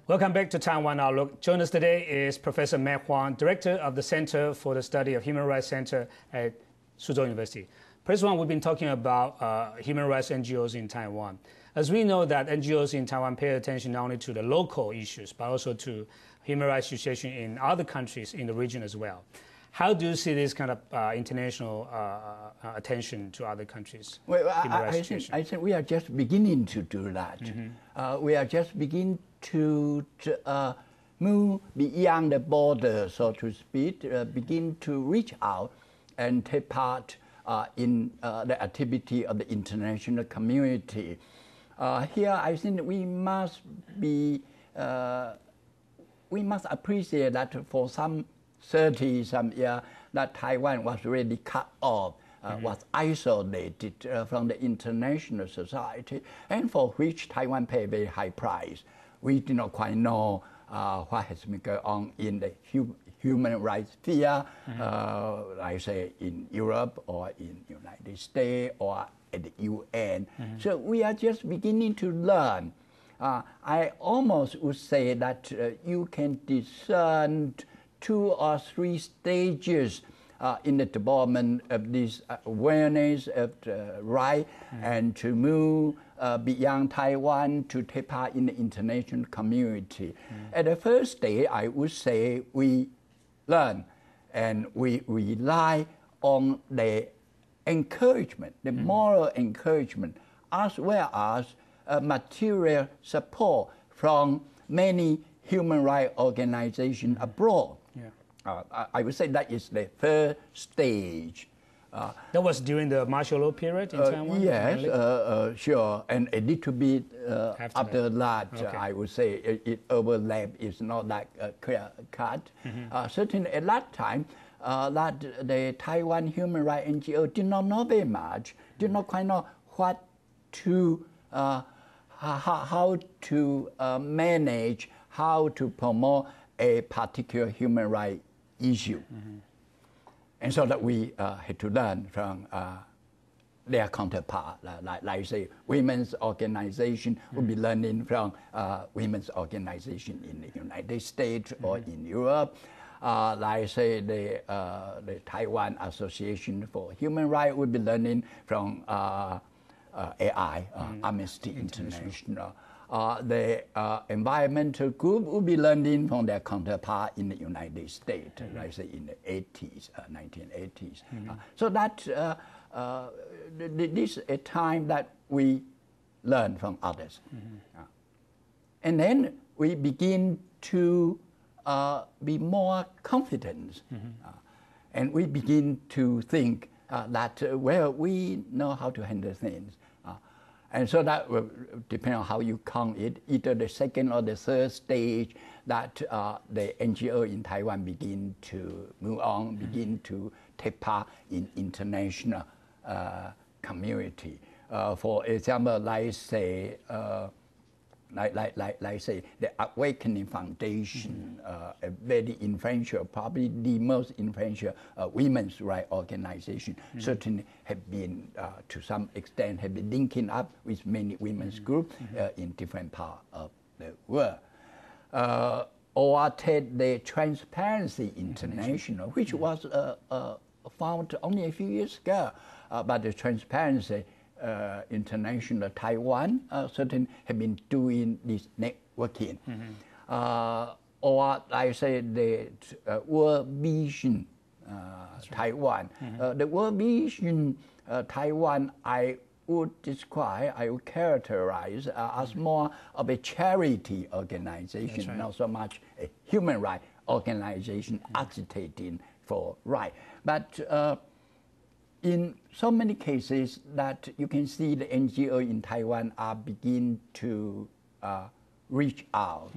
Welcome back to Taiwan Outlook. Join us today is Professor Matt Huang, Director of the Center for the Study of Human Rights Center at Suzhou University. Professor Huang, we've been talking about human rights NGOs in Taiwan. As we know that NGOs in Taiwan pay attention not only to the local issues, but also to human rights situation in other countries in the region as well. How do you see this kind of international attention to other countries? Well, I think we are just beginning to do that. We are just beginning to move beyond the border, so to speak, begin to reach out and take part in the activity of the international community. Here, I think we must appreciate that for some 30-some years, that Taiwan was really cut off, was isolated from the international society, and for which Taiwan paid a very high price. We do not quite know what has been going on in the human rights sphere, like say in Europe or in the United States or at the UN. So we are just beginning to learn. I almost would say that you can discern 2 or 3 stages in the development of this awareness of the right and to move beyond Taiwan to take part in the international community. At the first stage, I would say we learn and we rely on the encouragement, the moral encouragement, as well as material support from many human rights organizations abroad. I would say that is the first stage. That was during the martial law period in Taiwan? Yes, sure. And a little bit after that, okay. I would say it overlapped. It's not that clear cut. Certainly at that time, that the Taiwan human rights NGO did not know very much, did not quite know what to, how to manage, how to promote a particular human rights issue. And so that we had to learn from their counterpart, like say women's organization would be learning from women's organization in the United States or in Europe. Like say the Taiwan Association for Human Rights would be learning from AI, Amnesty International. The environmental group will be learning from their counterpart in the United States, like say in the 80s, 1980s. So that this is a time that we learn from others. And then we begin to be more confident. And we begin to think that, well, we know how to handle things. And so that will depend on how you count it, either the second or the third stage that the NGO in Taiwan begin to move on, begin to take part in international community. For example, like say, like say the Awakening Foundation, a very influential, probably the most influential women's rights organization, certainly have been, to some extent, have been linking up with many women's groups in different parts of the world. Or take the Transparency International, which was founded only a few years ago, but the Transparency International Taiwan certainly have been doing this networking. Or I say the World Vision Taiwan. The World Vision Taiwan, I would characterize as more of a charity organization, not so much a human rights organization agitating for right. But in so many cases that you can see the NGO in Taiwan are begin to reach out,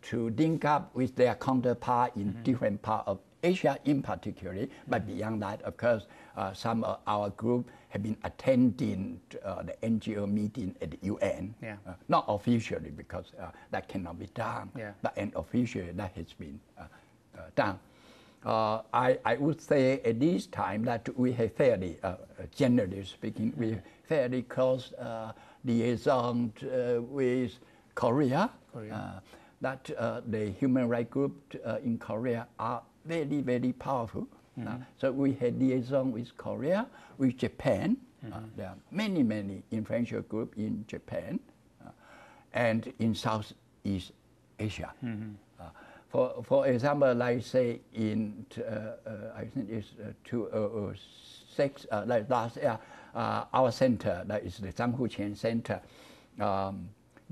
to link up with their counterpart in different parts of Asia in particular, but beyond that, of course, some of our group have been attending the NGO meeting at the UN, not officially because that cannot be done, but unofficially that has been done. I would say at this time that we have fairly, generally speaking, we have fairly close liaison with Korea, that the human rights group in Korea are very, very powerful. So we had liaison with Korea, with Japan. There are many, many influential groups in Japan and in Southeast Asia. For example, like say in, I think it's 2006, like last year, our center, that is the Zhang Huqian Center,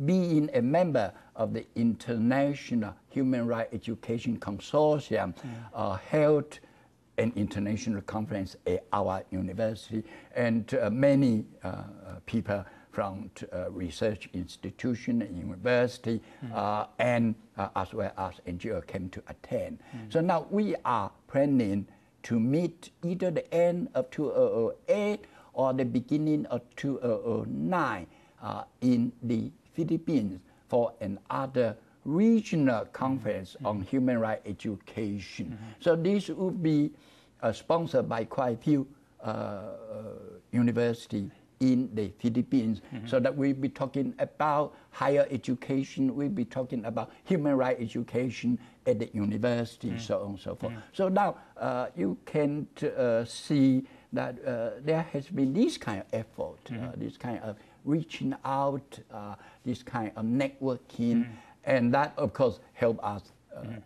being a member of the International Human Rights Education Consortium, held an international conference at our university, and many people from research institution and university and as well as NGO came to attend. So now we are planning to meet either the end of 2008 or the beginning of 2009 in the Philippines for another regional conference on human rights education. So this would be sponsored by quite a few universities in the Philippines, so that we'll be talking about higher education, we'll be talking about human rights education at the university, so on and so forth. So now you can see that there has been this kind of effort, this kind of reaching out, this kind of networking, and that of course helped us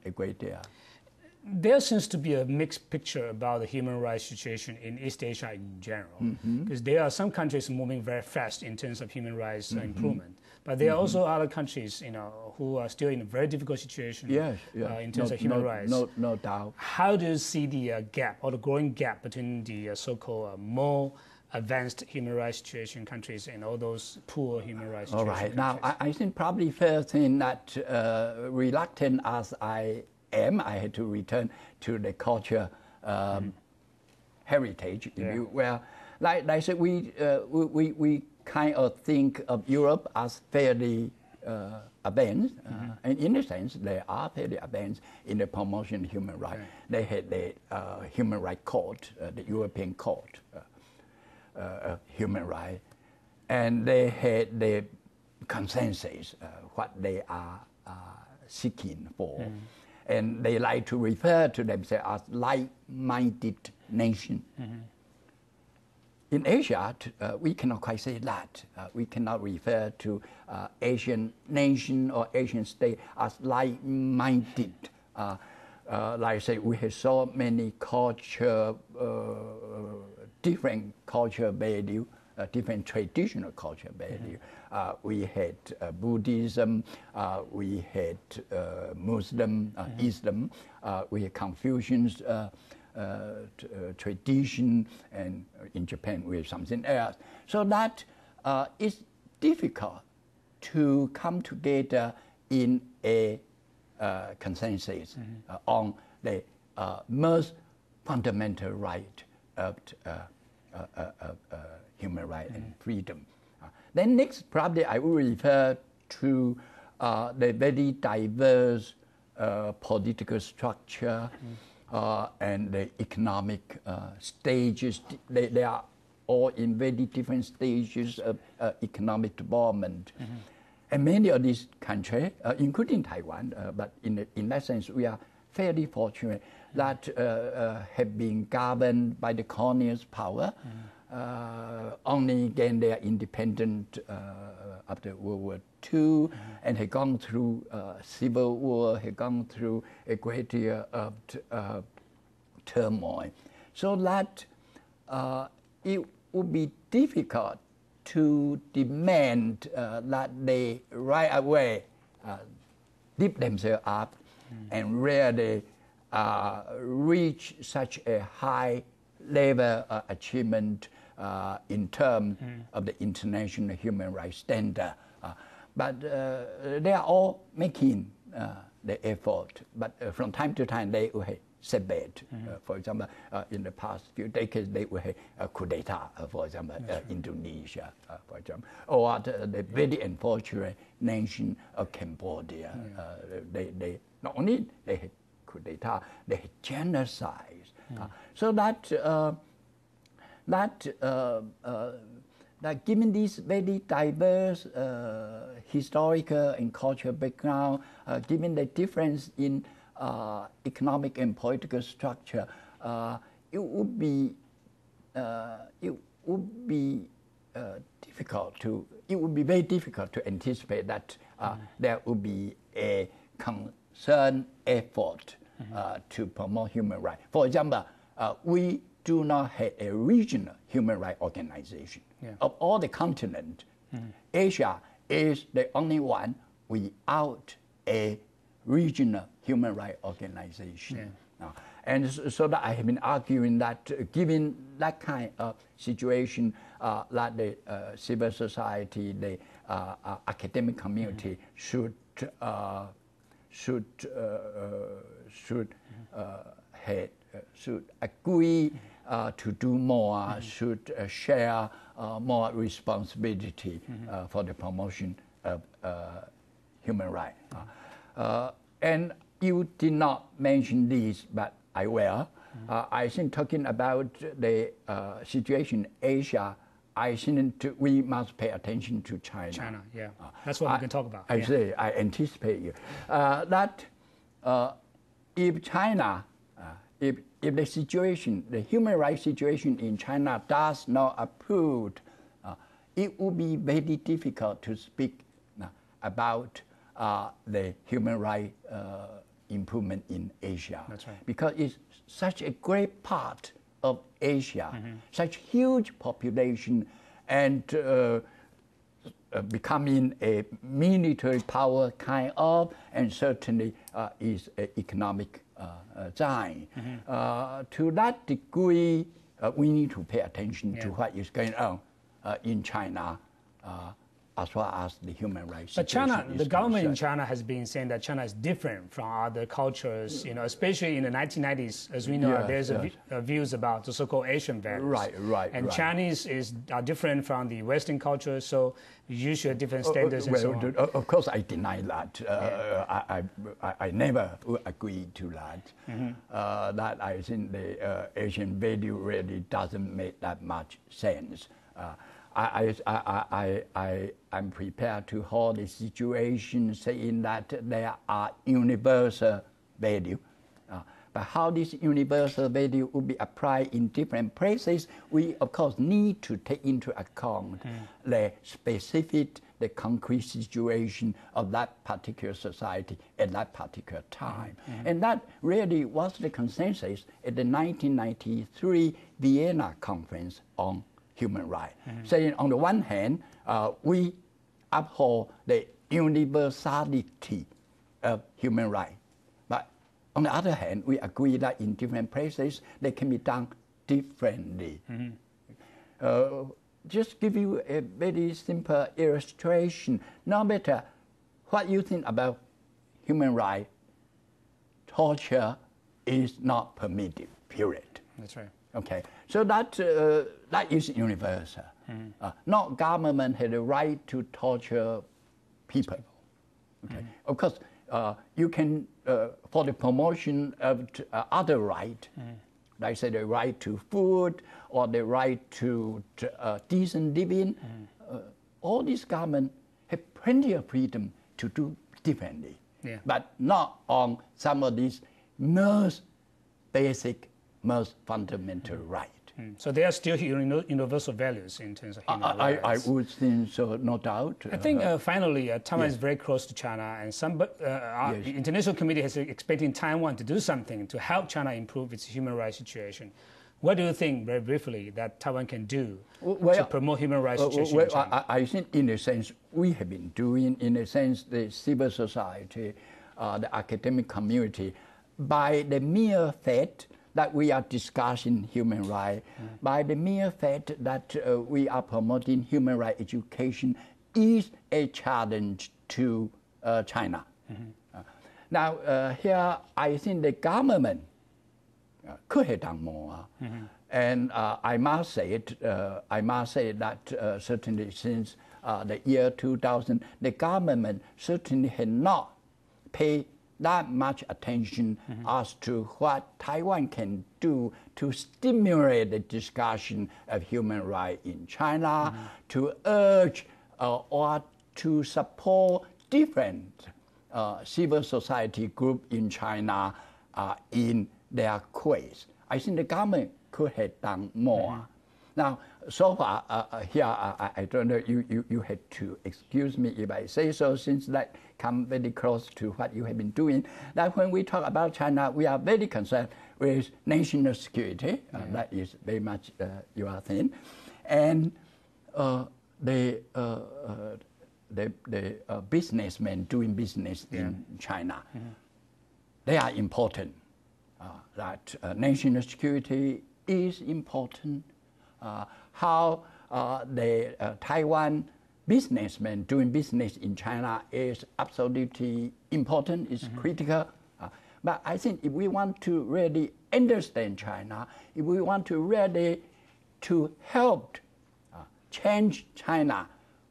a great deal. There seems to be a mixed picture about the human rights situation in East Asia in general, because there are some countries moving very fast in terms of human rights improvement, but there are also other countries, who are still in a very difficult situation in terms of human rights. No doubt. How do you see the gap or the growing gap between the so-called more advanced human rights situation countries and all those poor human rights situation countries? Now I think probably first thing that reluctant as I had to return to the culture heritage. Where, like I said, we kind of think of Europe as fairly advanced, and in a sense, they are fairly advanced in the promotion of human rights. They had the Human Rights Court, the European Court of Human Rights, and they had the consensus, what they are seeking for. And they like to refer to themselves as like-minded nation. In Asia, we cannot quite say that. We cannot refer to Asian nation or Asian state as like-minded. Like I say, we have so many culture, different culture value, different traditional culture value. We had Buddhism, we had Muslim, Islam, we had Confucian's tradition, and in Japan we have something else. So that it's difficult to come together in a consensus on the most fundamental right of human rights and freedom. Then next, probably I will refer to the very diverse political structure and the economic stages. They are all in very different stages of economic development. And many of these countries, including Taiwan, but in that sense, we are fairly fortunate that have been governed by the colonial power, only gained their independence after World War II, and had gone through civil war, had gone through a great deal of turmoil. So that it would be difficult to demand that they right away dip themselves up and really reach such a high level of achievement in terms of the international human rights standard. But they are all making the effort. But from time to time, they will have setback. For example, in the past few decades, they will have a coup d'etat, for example, Indonesia, for example, or the very unfortunate nation of Cambodia. They not only they had coup d'etat, they had genocide. So that that given this very diverse historical and cultural background, given the difference in economic and political structure, it would be very difficult to anticipate that there would be a concerned effort to promote human rights. For example, we do not have a regional human rights organization. Of all the continents, Asia is the only one without a regional human rights organization. And so that I have been arguing that given that kind of situation, that the civil society, the academic community should agree to do more, should share more responsibility for the promotion of human rights. And you did not mention this, but I will. I think talking about the situation in Asia, I think we must pay attention to China. China, yeah. That's what we can talk about. I anticipate you. That if China, if the situation, the human rights situation in China does not improve, it would be very difficult to speak about the human rights improvement in Asia. That's right. Because it's such a great part of Asia, such huge population, and becoming a military power kind of, and certainly is an economic giant. To that degree, we need to pay attention to what is going on in China as far as the human rights. But China, the government in China has been saying that China is different from other cultures, especially in the 1990s. As we know, there's views about the so-called Asian values. Right. And Chinese are different from the Western culture, so you share different standards and so on. Of course, I deny that. I never would agree to that. That I think the Asian value really doesn't make that much sense. I'm prepared to hold the situation saying that there are universal value. But how this universal value will be applied in different places, we of course need to take into account the specific, the concrete situation of that particular society at that particular time. And that really was the consensus at the 1993 Vienna Conference on human rights, saying on the one hand, we uphold the universality of human rights, but on the other hand, we agree that in different places they can be done differently. Just give you a very simple illustration. No matter what you think about human rights, torture is not permitted, period. That's right. Okay, so that is universal. No government has the right to torture people. Okay, of course, you can for the promotion of other rights, like say the right to food or the right to decent living. All these governments have plenty of freedom to do differently, but not on some of these most basic, most fundamental rights. So they are still universal values in terms of human rights. I would think so, no doubt. I think finally, Taiwan is very close to China, and some international community is expecting Taiwan to do something to help China improve its human rights situation. What do you think, very briefly, that Taiwan can do to promote human rights situation in China? I think, in a sense, we have been doing, in a sense, the civil society, the academic community, by the mere fact that we are discussing human rights, by the mere fact that we are promoting human rights education, is a challenge to China. Now, here I think the government could have done more, and I must say that certainly since the year 2000, the government certainly had not paid that much attention as to what Taiwan can do to stimulate the discussion of human rights in China, to urge or to support different civil society groups in China in their quest. I think the government could have done more. Now, so far, here, I don't know, you had to excuse me if I say so, since that comes very close to what you have been doing. That when we talk about China, we are very concerned with national security. That is very much your thing. And the businessmen doing business in China, they are important. That national security is important. How the Taiwan businessmen doing business in China is absolutely important, is critical. But I think if we want to really understand China, if we want to really to help change China,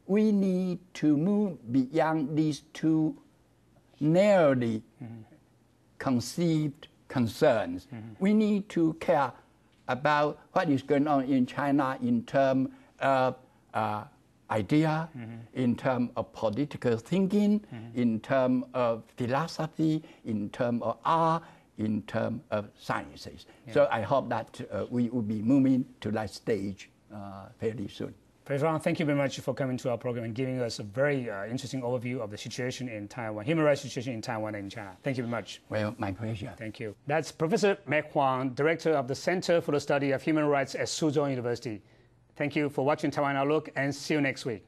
we need to move beyond these two narrowly conceived concerns. We need to care about what is going on in China in terms of idea, in terms of political thinking, in terms of philosophy, in terms of art, in terms of sciences. So I hope that we will be moving to that stage fairly soon. Professor Wang, thank you very much for coming to our program and giving us a very interesting overview of the situation in Taiwan, human rights situation in Taiwan and in China. Thank you very much. Well, my pleasure. Thank you. That's Professor Mac Huang, Director of the Center for the Study of Human Rights at Suzhou University. Thank you for watching Taiwan Outlook, and see you next week.